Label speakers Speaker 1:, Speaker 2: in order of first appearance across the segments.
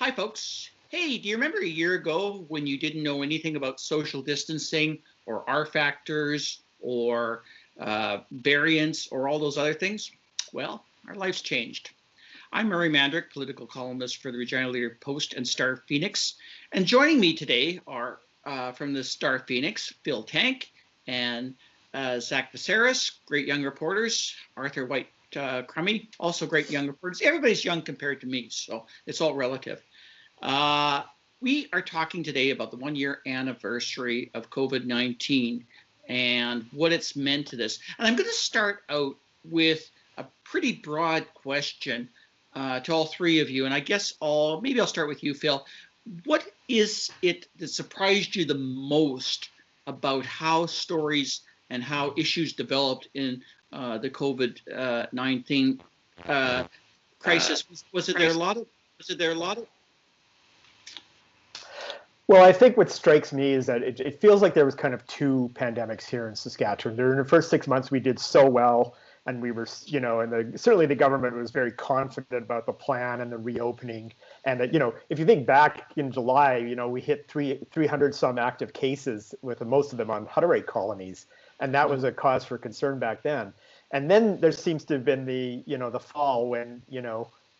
Speaker 1: Hi, folks. Hey, do you remember a year ago when you didn't know anything about social distancing or R factors or variants or all those other things? Well, our life's changed. I'm Murray Mandrick, political columnist for the Regina Leader Post and StarPhoenix. And joining me today are from the StarPhoenix, Phil Tank and Zach Vescera, great young reporters, Arthur White Crummy, also great young reporters. Everybody's young compared to me, so it's all relative. We are talking today about the 1-year anniversary of COVID-19 and what it's meant to this. And I'm going to start out with a pretty broad question to all three of you. And I guess maybe I'll start with you, Phil. What is it that surprised you the most about how stories and how issues developed in the COVID-19 crisis? Was there a lot of
Speaker 2: Well, I think what strikes me is that it feels like there was kind of two pandemics here in Saskatchewan. During the first 6 months, we did so well, and we were, and certainly the government was very confident about the plan and the reopening. And that, if you think back in July, we hit 300 some active cases, with most of them on Hutterite colonies, and that was a cause for concern back then. And then there seems to have been the fall when,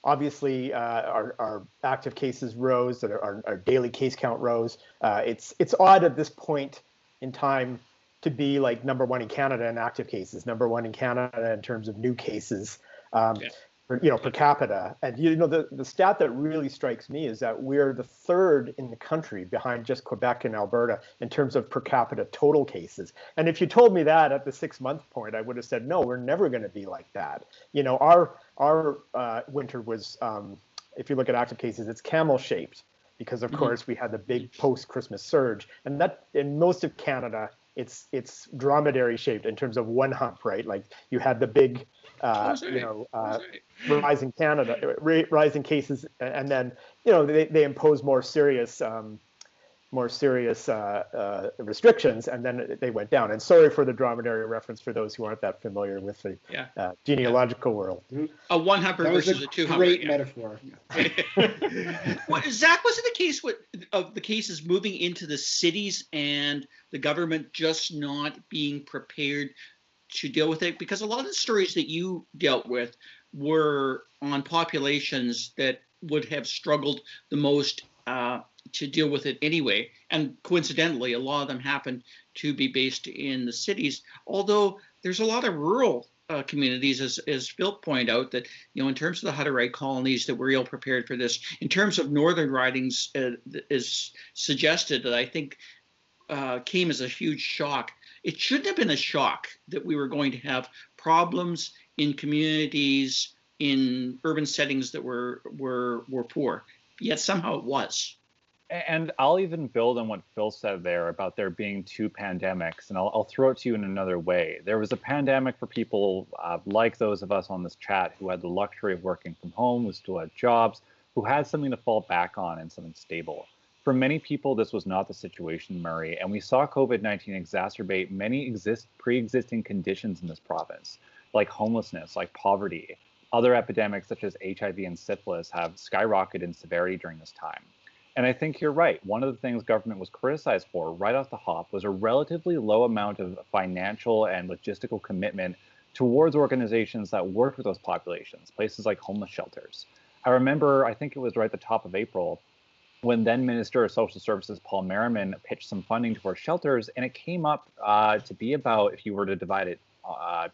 Speaker 2: obviously, our active cases rose, our daily case count rose. It's odd at this point in time to be like number one in Canada in active cases, number one in Canada in terms of new cases, per capita. And the stat that really strikes me is that we're the third in the country behind just Quebec and Alberta in terms of per capita total cases. And if you told me that at the 6-month point, I would have said, no, we're never going to be like that. Our winter was, if you look at active cases, it's camel-shaped because, of course, we had the big post-Christmas surge. And that in most of Canada, it's dromedary-shaped in terms of one hump, right? Like you had the big, rising rising cases, and then they impose more serious restrictions, and then they went down. And sorry for the dromedary reference for those who aren't that familiar with the genealogical world.
Speaker 1: A one-humper versus a two-humper.
Speaker 3: Great metaphor.
Speaker 1: Zach, was it the case of the cases moving into the cities and the government just not being prepared to deal with it? Because a lot of the stories that you dealt with were on populations that would have struggled the most to deal with it anyway. And coincidentally, a lot of them happened to be based in the cities, although there's a lot of rural communities, as Phil pointed out, that, in terms of the Hutterite colonies, that were ill prepared for this. In terms of northern ridings, is suggested that I think came as a huge shock. It shouldn't have been a shock that we were going to have problems in communities, in urban settings that were poor, yet somehow it was.
Speaker 4: And I'll even build on what Phil said there about there being two pandemics, and I'll throw it to you in another way. There was a pandemic for people like those of us on this chat who had the luxury of working from home, who still had jobs, who had something to fall back on and something stable. For many people, this was not the situation, Murray, and we saw COVID-19 exacerbate many pre-existing conditions in this province, like homelessness, like poverty. Other epidemics such as HIV and syphilis have skyrocketed in severity during this time. And I think you're right. One of the things government was criticized for right off the hop was a relatively low amount of financial and logistical commitment towards organizations that worked with those populations, places like homeless shelters. I remember, I think it was right at the top of April, when then Minister of Social Services Paul Merriman pitched some funding towards shelters, and it came up to be about, if you were to divide it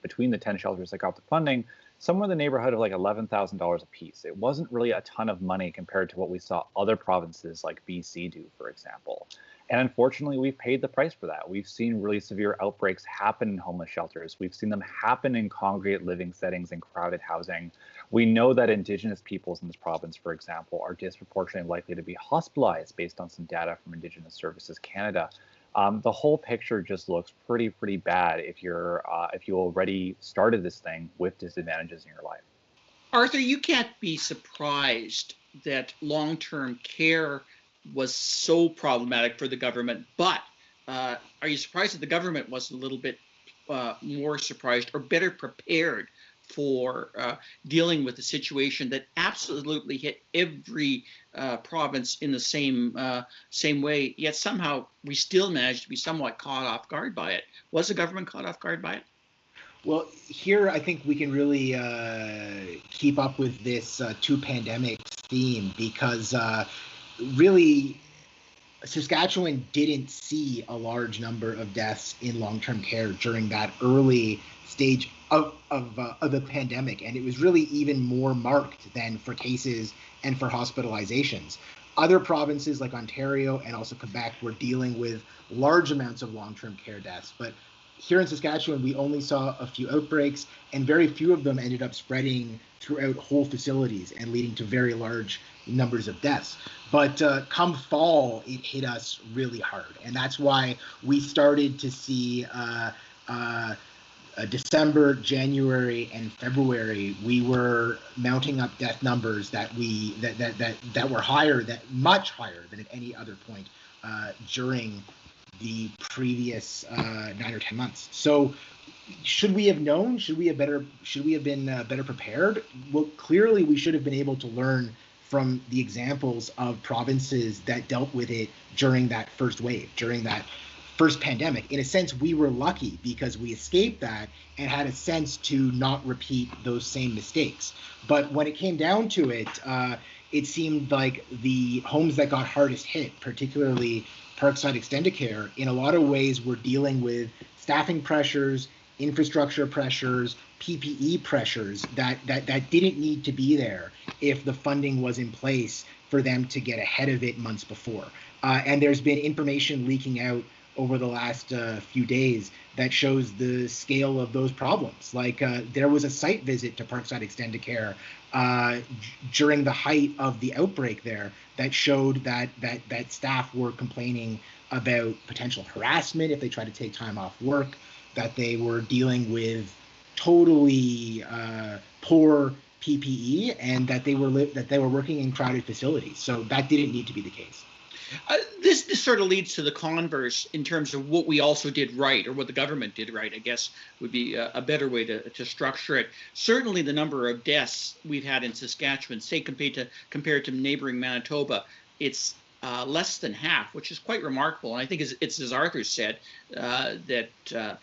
Speaker 4: between the 10 shelters that got the funding, somewhere in the neighborhood of like $11,000 a piece. It wasn't really a ton of money compared to what we saw other provinces like BC do, for example. And unfortunately, we've paid the price for that. We've seen really severe outbreaks happen in homeless shelters. We've seen them happen in congregate living settings and crowded housing. We know that Indigenous peoples in this province, for example, are disproportionately likely to be hospitalized based on some data from Indigenous Services Canada. The whole picture just looks pretty bad if you already started this thing with disadvantages in your life.
Speaker 1: Arthur, you can't be surprised that long-term care was so problematic for the government, but are you surprised that the government was a little bit more surprised or better prepared for dealing with a situation that absolutely hit every province in the same way, yet somehow we still managed to be somewhat caught off guard by it. Was the government caught off guard by it?
Speaker 3: Well, here I think we can really keep up with this two pandemics theme because really Saskatchewan didn't see a large number of deaths in long-term care during that early stage of the pandemic, and it was really even more marked than for cases and for hospitalizations. Other provinces like Ontario and also Quebec were dealing with large amounts of long-term care deaths, but here in Saskatchewan, we only saw a few outbreaks, and very few of them ended up spreading throughout whole facilities and leading to very large numbers of deaths. But come fall, it hit us really hard, and that's why we started to see December, January, and February. We were mounting up death numbers that were much higher than at any other point during the previous 9 or 10 months. So should we have known? Should we have been better prepared? Well, clearly we should have been able to learn from the examples of provinces that dealt with it during that first wave, during that first pandemic. In a sense, we were lucky because we escaped that and had a sense to not repeat those same mistakes. But when it came down to it, it seemed like the homes that got hardest hit, particularly Parkside Extendicare, in a lot of ways were dealing with staffing pressures, infrastructure pressures, PPE pressures that didn't need to be there if the funding was in place for them to get ahead of it months before. And there's been information leaking out over the last few days that shows the scale of those problems. Like there was a site visit to Parkside Extendicare during the height of the outbreak there that showed that staff were complaining about potential harassment if they tried to take time off work, that they were dealing with totally poor PPE, and that they were working in crowded facilities. So that didn't need to be the case.
Speaker 1: This sort of leads to the converse in terms of what we also did right, or what the government did right, I guess would be a better way to structure it. Certainly the number of deaths we've had in Saskatchewan, say compared to neighboring Manitoba, it's less than half, which is quite remarkable. And I think it's as Arthur said, that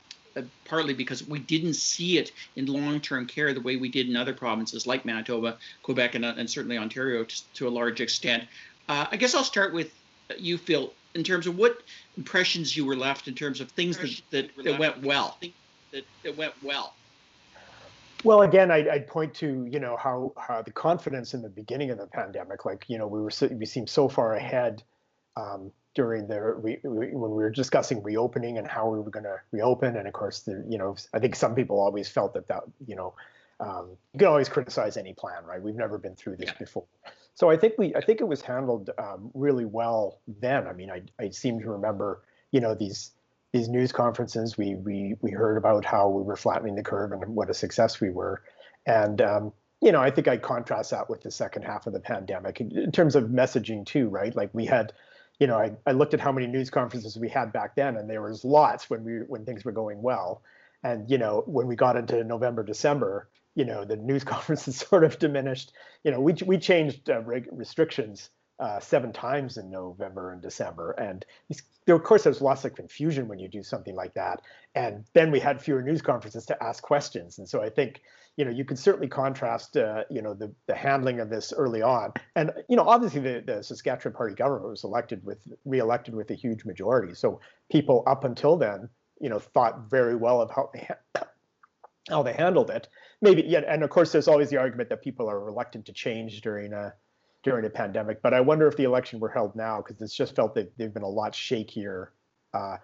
Speaker 1: partly because we didn't see it in long-term care the way we did in other provinces like Manitoba, Quebec, and certainly Ontario to a large extent. I guess I'll start with you, Phil, in terms of what impressions you were left in terms of things that went well. That went well.
Speaker 2: Well, again, I'd point to how the confidence in the beginning of the pandemic, like we seemed so far ahead during when we were discussing reopening and how we were going to reopen, and of course I think some people always felt that you can always criticize any plan, right? We've never been through this before. So I think it was handled really well then. I mean, I seem to remember, these news conferences. We heard about how we were flattening the curve and what a success we were. And I think I contrast that with the second half of the pandemic in terms of messaging too, right? Like we had, I looked at how many news conferences we had back then, and there was lots when things were going well. And when we got into November, December, the news conferences sort of diminished. We changed restrictions 7 times in November and December, and of course there's lots of confusion when you do something like that. And then we had fewer news conferences to ask questions, and so I think you can certainly contrast the handling of this early on. And obviously the Saskatchewan Party government was re-elected with a huge majority, so people up until then thought very well of how they handled it. Maybe, yeah, and of course there's always the argument that people are reluctant to change during a pandemic. But I wonder if the election were held now, because it's just felt that they've been a lot shakier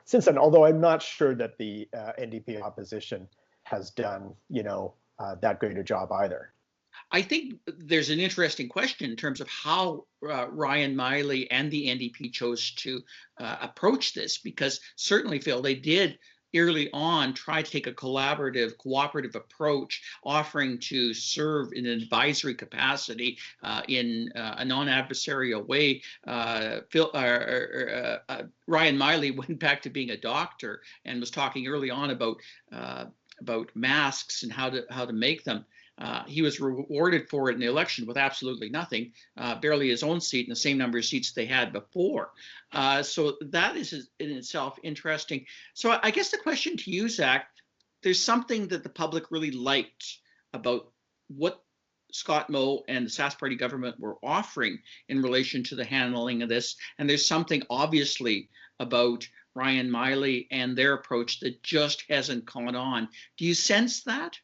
Speaker 2: since then. Although I'm not sure that the NDP opposition has done that great a job either.
Speaker 1: I think there's an interesting question in terms of how Ryan Miley and the NDP chose to approach this, because certainly, Phil, they did early on try to take a cooperative approach, offering to serve in an advisory capacity in a non-adversarial way. Ryan Miley went back to being a doctor and was talking early on about about masks and how to make them. He was rewarded for it in the election with absolutely nothing, barely his own seat and the same number of seats they had before. So that is in itself interesting. So I guess the question to you, Zach, there's something that the public really liked about what Scott Moe and the Sask Party government were offering in relation to the handling of this. And there's something obviously about Ryan Miley and their approach that just hasn't caught on. Do you sense that?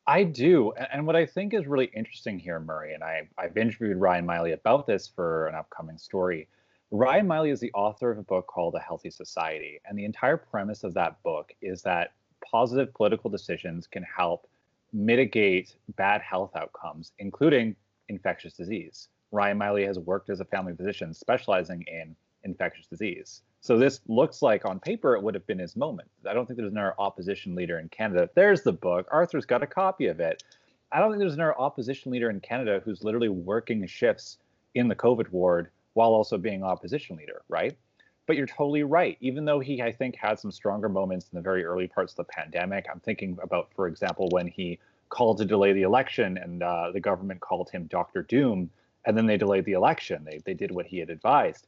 Speaker 4: I do. And what I think is really interesting here, Murray, and I've interviewed Ryan Miley about this for an upcoming story. Ryan Miley is the author of a book called A Healthy Society. And the entire premise of that book is that positive political decisions can help mitigate bad health outcomes, including infectious disease. Ryan Miley has worked as a family physician specializing in infectious disease. So this looks like on paper it would have been his moment. I don't think there's another opposition leader in Canada. There's the book. Arthur's got a copy of it. I don't think there's another opposition leader in Canada who's literally working shifts in the COVID ward while also being opposition leader, right? But you're totally right. Even though he, I think, had some stronger moments in the very early parts of the pandemic, I'm thinking about, for example, when he called to delay the election and the government called him Dr. Doom, and then they delayed the election. They did what he had advised.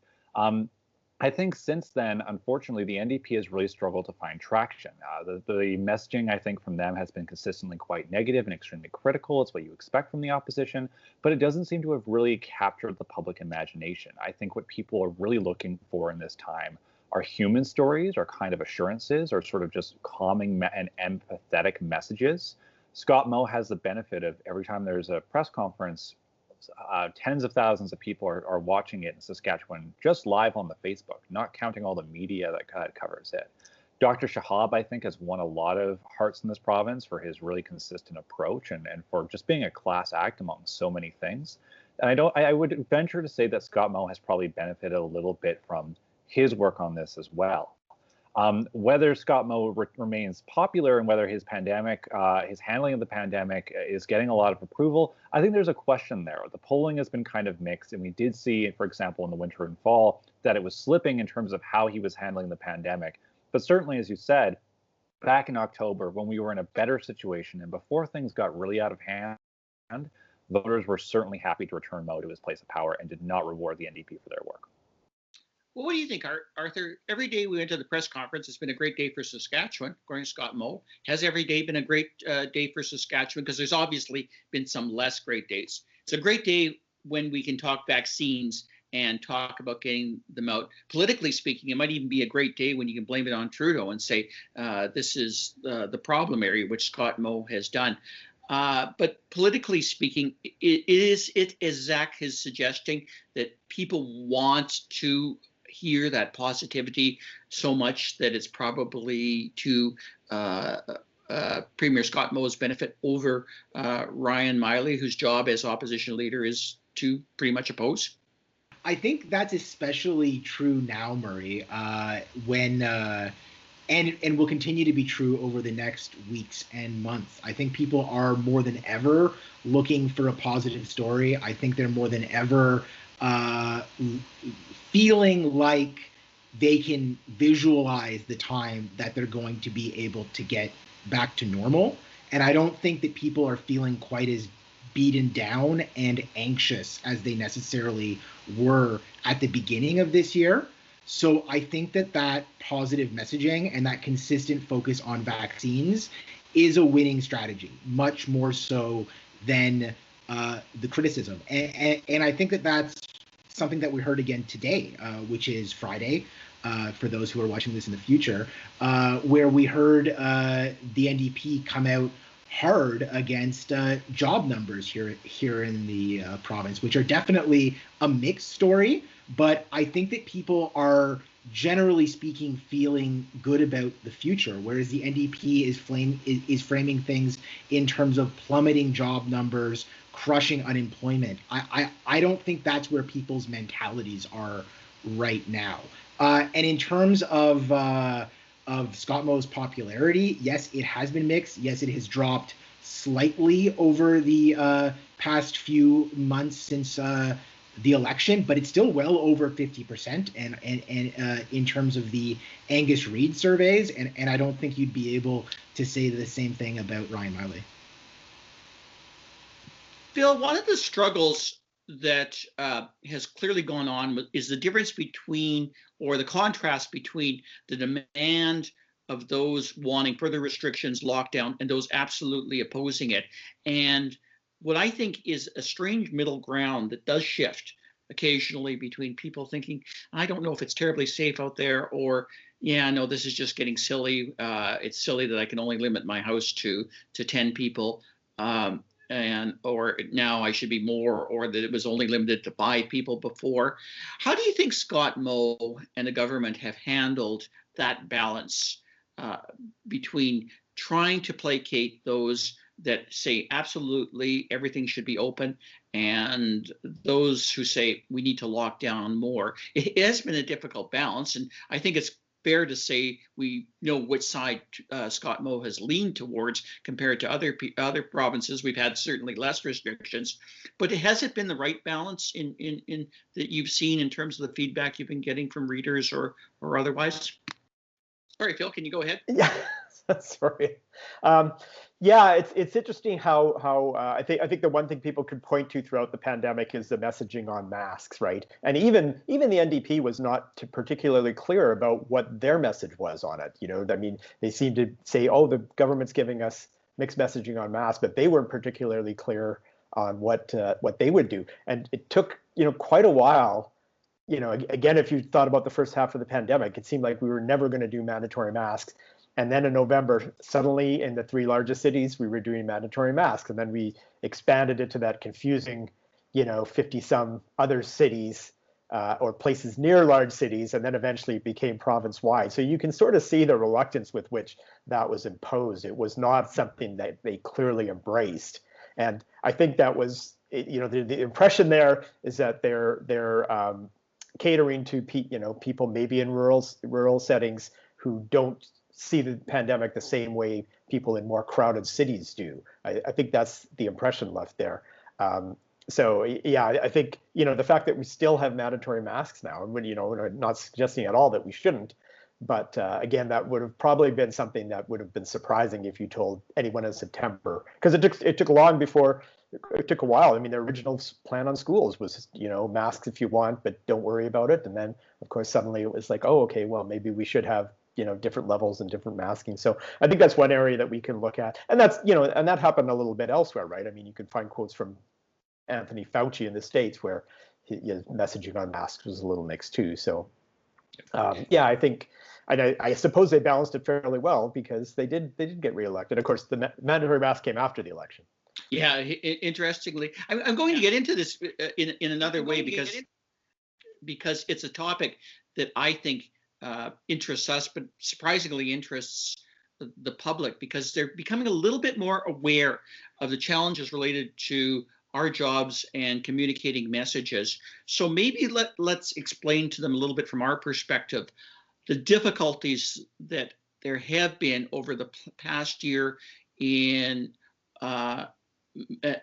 Speaker 4: I think since then, unfortunately, the NDP has really struggled to find traction. The messaging, I think, from them has been consistently quite negative and extremely critical. It's what you expect from the opposition, but it doesn't seem to have really captured the public imagination. I think what people are really looking for in this time are human stories, or kind of assurances, or sort of just calming and empathetic messages. Scott Moe has the benefit of every time there's a press conference, tens of thousands of people are watching it in Saskatchewan just live on the Facebook, not counting all the media that covers it. Dr. Shahab, I think, has won a lot of hearts in this province for his really consistent approach and for just being a class act among so many things. And I would venture to say that Scott Moe has probably benefited a little bit from his work on this as well. Whether Scott Moe remains popular and whether his handling of the pandemic is getting a lot of approval, I think there's a question there. The polling has been kind of mixed, and we did see, for example, in the winter and fall, that it was slipping in terms of how he was handling the pandemic. But certainly, as you said, back in October, when we were in a better situation and before things got really out of hand, voters were certainly happy to return Moe to his place of power and did not reward the NDP for their work.
Speaker 1: Well, what do you think, Arthur? Every day we went to the press conference, it's been a great day for Saskatchewan, according to Scott Moe. Has every day been a great day for Saskatchewan? Because there's obviously been some less great days. It's a great day when we can talk vaccines and talk about getting them out. Politically speaking, it might even be a great day when you can blame it on Trudeau and say this is the problem area, which Scott Moe has done. But politically speaking, it is as Zach is suggesting, that people want to hear that positivity so much that it's probably to Premier Scott Moe's benefit over Ryan Miley, whose job as opposition leader is to pretty much oppose.
Speaker 3: I think that's especially true now, Murray, when and will continue to be true over the next weeks and months. I think people are more than ever looking for a positive story. I think they're more than ever feeling like they can visualize the time that they're going to be able to get back to normal. And I don't think that people are feeling quite as beaten down and anxious as they necessarily were at the beginning of this year. So I think that positive messaging and that consistent focus on vaccines is a winning strategy, much more so than the criticism. And I think that that's something that we heard again today, which is Friday, for those who are watching this in the future, where we heard the NDP come out hard against job numbers here in the province, which are definitely a mixed story. But I think that people are, generally speaking, feeling good about the future, whereas the NDP is framing things in terms of plummeting job numbers, crushing unemployment. I don't think that's where people's mentalities are right now. And in terms of Scott Moe's popularity, yes, it has been mixed. Yes, it has dropped slightly over the past few months since the election, but it's still well over 50%, and in terms of the Angus Reid surveys, and I don't think you'd be able to say the same thing about Ryan Miley.
Speaker 1: Phil, one of the struggles that has clearly gone on is the difference between, or the contrast between, the demand of those wanting further restrictions, lockdown, and those absolutely opposing it. And what I think is a strange middle ground that does shift occasionally between people thinking, I don't know if it's terribly safe out there, or yeah, no, this is just getting silly. It's silly that I can only limit my house to 10 people. Or now I should be more, or that it was only limited to 5 people before. How do you think Scott Moe and the government have handled that balance between trying to placate those that say absolutely everything should be open and those who say we need to lock down more? It has been a difficult balance, and I think it's fair to say we know which side Scott Moe has leaned towards compared to other provinces. We've had certainly less restrictions, but has it been the right balance in that you've seen in terms of the feedback you've been getting from readers or otherwise? Sorry, Phil, can you go ahead?
Speaker 2: Yeah, sorry. Yeah, it's interesting how I think the one thing people could point to throughout the pandemic is the messaging on masks, right? And even the NDP was not particularly clear about what their message was on it. You know, I mean, they seemed to say, "Oh, the government's giving us mixed messaging on masks," but they weren't particularly clear on what they would do. And it took quite a while. You know, again, if you thought about the first half of the pandemic, it seemed like we were never going to do mandatory masks. And then in November, suddenly in the 3 largest cities, we were doing mandatory masks. And then we expanded it to that confusing, 50 some other cities or places near large cities. And then eventually it became province wide. So you can sort of see the reluctance with which that was imposed. It was not something that they clearly embraced. And I think that was, the impression there is that they're catering to people maybe in rural settings who don't see the pandemic the same way people in more crowded cities do. I think that's the impression left there. So yeah, I think the fact that we still have mandatory masks now, and we're not suggesting at all that we shouldn't, but again, that would have probably been something that would have been surprising if you told anyone in September, because it took long before. It took a while. I mean, the original plan on schools was, masks if you want, but don't worry about it. And then, of course, suddenly it was like, oh, okay, well, maybe we should have, different levels and different masking. So I think that's one area that we can look at. And that's, and that happened a little bit elsewhere, right? I mean, you can find quotes from Anthony Fauci in the States where his messaging on masks was a little mixed too. So yeah, I think, I suppose they balanced it fairly well because they did get reelected. Of course, the mandatory mask came after the election.
Speaker 1: Yeah, interestingly, I'm going to get into this in another way because it's a topic that I think interests us, but surprisingly interests the public, because they're becoming a little bit more aware of the challenges related to our jobs and communicating messages. So maybe let's explain to them a little bit from our perspective the difficulties that there have been over the past year in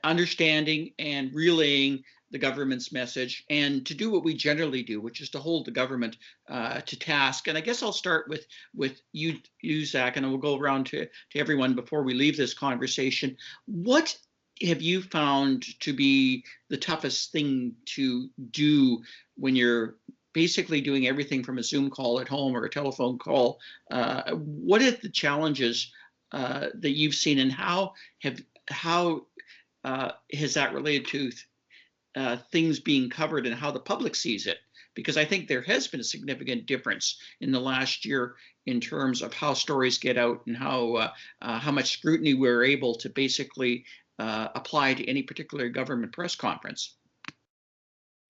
Speaker 1: understanding and relaying the government's message, and to do what we generally do, which is to hold the government to task. And I guess I'll start with you, Zach, and we'll go around to everyone before we leave this conversation. What have you found to be the toughest thing to do when you're basically doing everything from a Zoom call at home or a telephone call? What are the challenges that you've seen, and how has that related to things being covered and how the public sees it? Because I think there has been a significant difference in the last year in terms of how stories get out and how much scrutiny we're able to basically apply to any particular government press conference.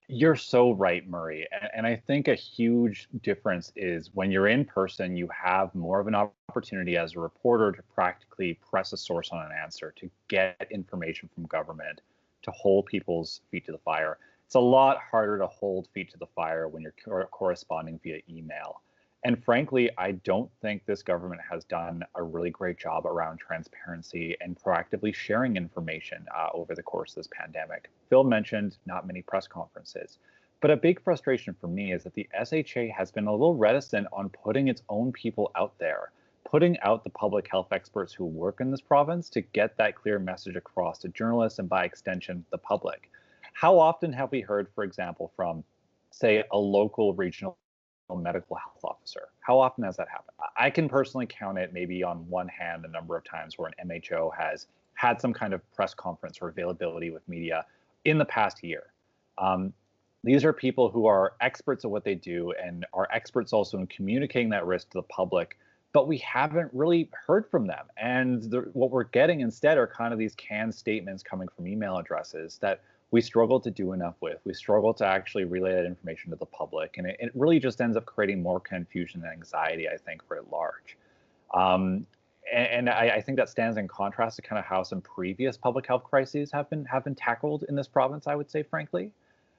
Speaker 4: You're so right, Murray. And I think a huge difference is when you're in person, you have more of an opportunity as a reporter to practically press a source on an answer, to get information from government, to hold people's feet to the fire. It's a lot harder to hold feet to the fire when you're corresponding via email. And frankly, I don't think this government has done a really great job around transparency and proactively sharing information over the course of this pandemic. Phil mentioned not many press conferences. But a big frustration for me is that the SHA has been a little reticent on putting its own people out there, putting out the public health experts who work in this province to get that clear message across to journalists and by extension, the public. How often have we heard, for example, from, say, a local regional medical health officer? How often has that happened? I can personally count it maybe on one hand the number of times where an MHO has had some kind of press conference or availability with media in the past year. These are people who are experts at what they do and are experts also in communicating that risk to the public, but we haven't really heard from them. And what we're getting instead are kind of these canned statements coming from email addresses that we struggle to do enough with. We struggle to actually relay that information to the public. And it really just ends up creating more confusion and anxiety, I think, for at large. And I think that stands in contrast to kind of how some previous public health crises have been tackled in this province, I would say, frankly.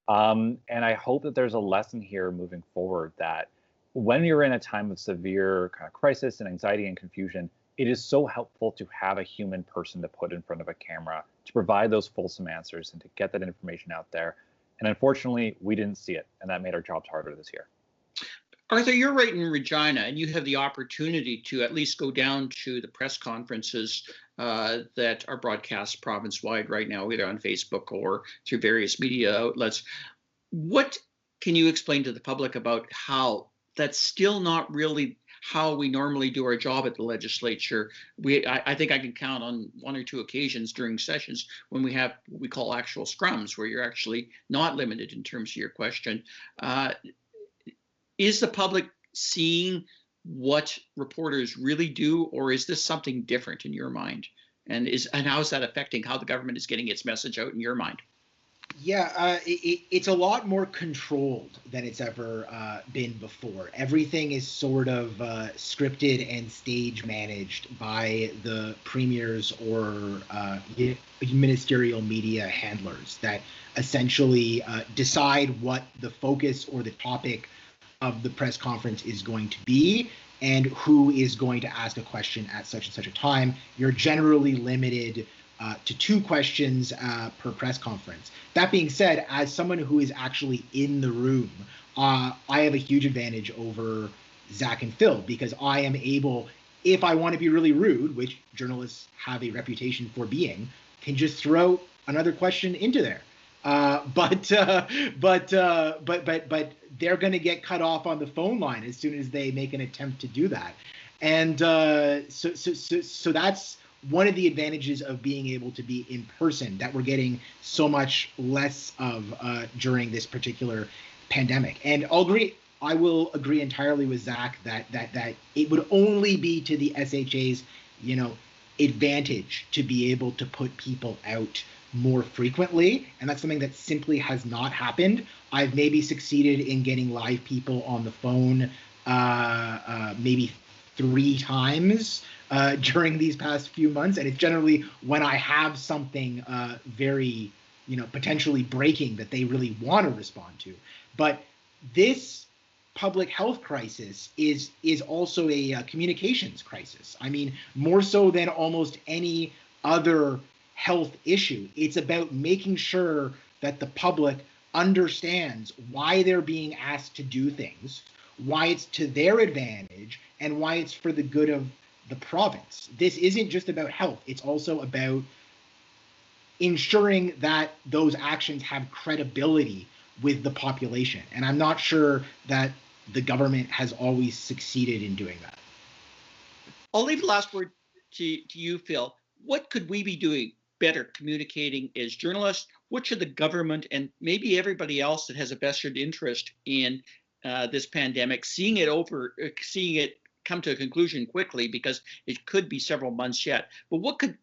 Speaker 4: And I hope that there's a lesson here moving forward that when you're in a time of severe kind of crisis and anxiety and confusion, it is so helpful to have a human person to put in front of a camera to provide those fulsome answers and to get that information out there. And unfortunately, we didn't see it, and that made our jobs harder this year.
Speaker 1: Arthur, you're right in Regina, and you have the opportunity to at least go down to the press conferences that are broadcast province-wide right now, either on Facebook or through various media outlets. What can you explain to the public about how that's still not really how we normally do our job at the legislature? I think I can count on one or two occasions during sessions when we have what we call actual scrums, where you're actually not limited in terms of your question. Is the public seeing what reporters really do, or is this something different in your mind? And how is that affecting how the government is getting its message out in your mind?
Speaker 3: Yeah, it's a lot more controlled than it's ever been before. Everything is sort of scripted and stage managed by the premiers or ministerial media handlers that essentially decide what the focus or the topic of the press conference is going to be and who is going to ask a question at such and such a time. You're generally limited to 2 questions per press conference. That being said, as someone who is actually in the room, I have a huge advantage over Zach and Phil because I am able, if I want to be really rude, which journalists have a reputation for being, can just throw another question into there. But they're going to get cut off on the phone line as soon as they make an attempt to do that. And so that's one of the advantages of being able to be in person that we're getting so much less of during this particular pandemic. And I will agree entirely with Zach that it would only be to the SHA's, advantage to be able to put people out more frequently, and that's something that simply has not happened. I've maybe succeeded in getting live people on the phone maybe 3 times during these past few months, and it's generally when I have something very, potentially breaking that they really want to respond to. But this public health crisis is also a communications crisis. I mean, more so than almost any other health issue. It's about making sure that the public understands why they're being asked to do things, why it's to their advantage, and why it's for the good of the province. This isn't just about health. It's also about ensuring that those actions have credibility with the population. And I'm not sure that the government has always succeeded in doing that.
Speaker 1: I'll leave the last word to you, Phil. What could we be doing better communicating as journalists? What should the government and maybe everybody else that has a vested interest in this pandemic, seeing it come to a conclusion quickly, because it could be several months yet. But what could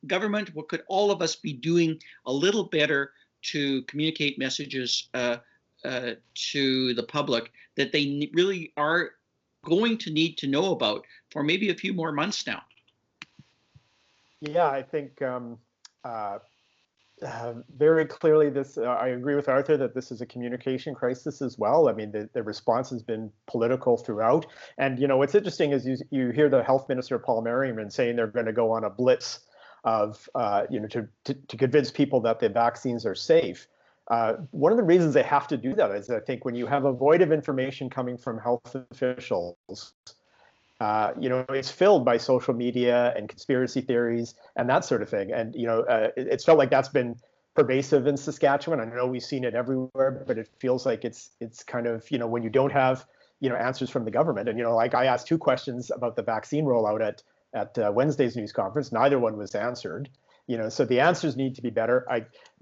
Speaker 1: all of us be doing a little better to communicate messages to the public that they really are going to need to know about for maybe a few more months now?
Speaker 2: Yeah, I think Very clearly, I agree with Arthur that this is a communication crisis as well. I mean, the response has been political throughout. And, what's interesting is you hear the health minister, Paul Merriman, saying they're going to go on a blitz of, to convince people that the vaccines are safe. One of the reasons they have to do that is I think when you have a void of information coming from health officials, it's filled by social media and conspiracy theories and that sort of thing. And, it's felt like that's been pervasive in Saskatchewan. I know we've seen it everywhere, but it feels like it's kind of, when you don't have, answers from the government. And, like I asked 2 questions about the vaccine rollout at Wednesday's news conference, neither one was answered. So the answers need to be better.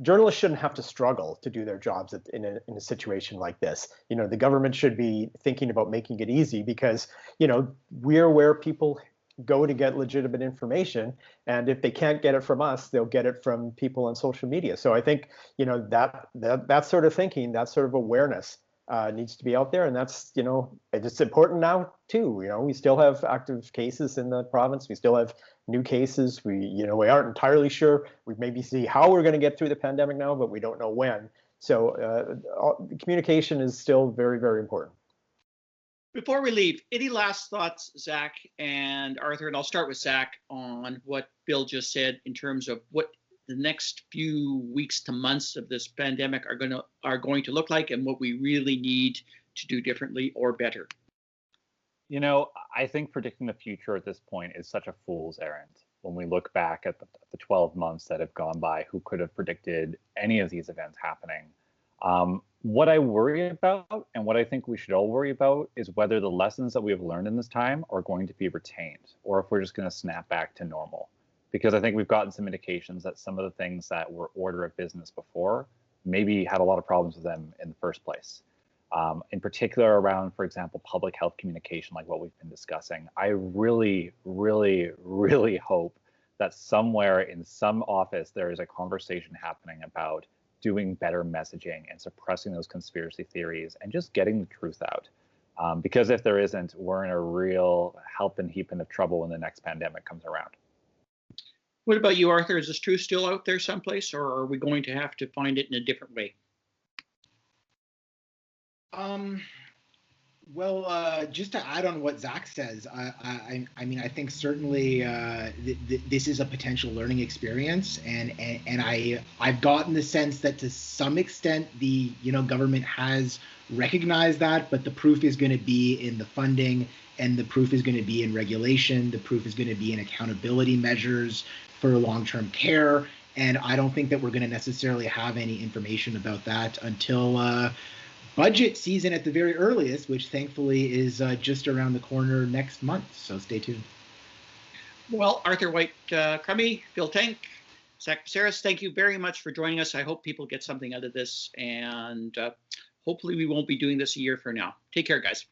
Speaker 2: Journalists shouldn't have to struggle to do their jobs in a situation like this. The government should be thinking about making it easy because, we're where people go to get legitimate information. And if they can't get it from us, they'll get it from people on social media. So I think, that sort of thinking, that sort of awareness needs to be out there. And that's, it's important now too. We still have active cases in the province. We still have new cases. We aren't entirely sure. We maybe see how we're going to get through the pandemic now, but we don't know when. So communication is still very, very important.
Speaker 1: Before we leave, any last thoughts, Zach and Arthur? And I'll start with Zach on what Bill just said in terms of what the next few weeks to months of this pandemic are going to look like and what we really need to do differently or better.
Speaker 4: I think predicting the future at this point is such a fool's errand. When we look back at the 12 months that have gone by, who could have predicted any of these events happening? What I worry about and what I think we should all worry about is whether the lessons that we have learned in this time are going to be retained or if we're just going to snap back to normal. Because I think we've gotten some indications that some of the things that were order of business before maybe had a lot of problems with them in the first place. In particular around, for example, public health communication, like what we've been discussing. I really, really, really hope that somewhere in some office there is a conversation happening about doing better messaging and suppressing those conspiracy theories and just getting the truth out. Because if there isn't, we're in a real helping heaping of trouble when the next pandemic comes around.
Speaker 1: What about you, Arthur? Is this truth still out there someplace, or are we going to have to find it in a different way?
Speaker 3: Just to add on what Zach says, I mean, I think certainly this is a potential learning experience, and I've gotten the sense that to some extent the government has recognized that, but the proof is going to be in the funding, and the proof is going to be in regulation. The proof is going to be in accountability measures for long-term care, and I don't think that we're going to necessarily have any information about that until budget season at the very earliest, which thankfully is just around the corner next month. So stay tuned.
Speaker 1: Well, Arthur White-Crummey, Bill Tank, Zach Vescera, thank you very much for joining us. I hope people get something out of this, and hopefully we won't be doing this a year from now. Take care, guys.